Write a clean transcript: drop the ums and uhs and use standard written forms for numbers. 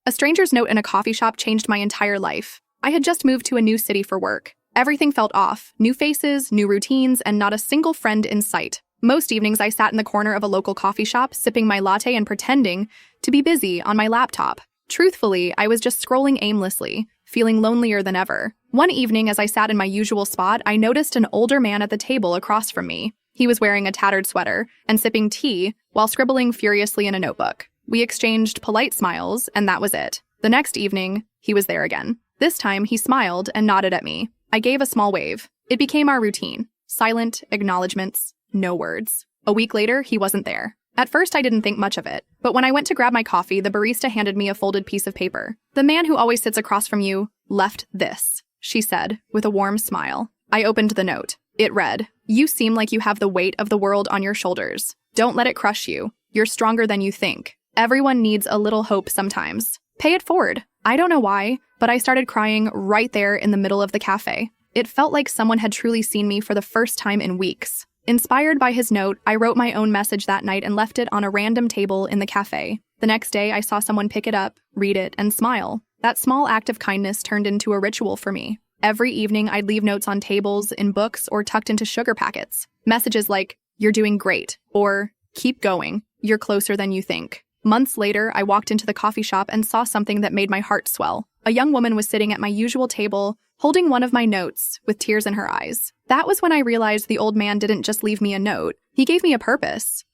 A stranger's note in a coffee shop changed my entire life. I had just moved to a new city for work. Everything felt off. New faces, new routines, and not a single friend in sight. Most evenings I sat in the corner of a local coffee shop, sipping my latte and pretending to be busy on my laptop. Truthfully, I was just scrolling aimlessly, feeling lonelier than ever. One evening, as I sat in my usual spot, I noticed an older man at the table across from me. He was wearing a tattered sweater and sipping tea while scribbling furiously in a notebook. We exchanged polite smiles, and that was it. The next evening, he was there again. This time, he smiled and nodded at me. I gave a small wave. It became our routine. Silent acknowledgements, no words. A week later, he wasn't there. At first, I didn't think much of it, but when I went to grab my coffee, the barista handed me a folded piece of paper. "The man who always sits across from you left this," she said, with a warm smile. I opened the note. It read, "You seem like you have the weight of the world on your shoulders. Don't let it crush you. You're stronger than you think. Everyone needs a little hope sometimes. Pay it forward." I don't know why, but I started crying right there in the middle of the cafe. It felt like someone had truly seen me for the first time in weeks. Inspired by his note, I wrote my own message that night and left it on a random table in the cafe. The next day, I saw someone pick it up, read it, and smile. That small act of kindness turned into a ritual for me. Every evening, I'd leave notes on tables, in books, or tucked into sugar packets. Messages like, "You're doing great," or "Keep going, you're closer than you think." Months later, I walked into the coffee shop and saw something that made my heart swell. A young woman was sitting at my usual table, holding one of my notes, with tears in her eyes. That was when I realized the old man didn't just leave me a note. He gave me a purpose.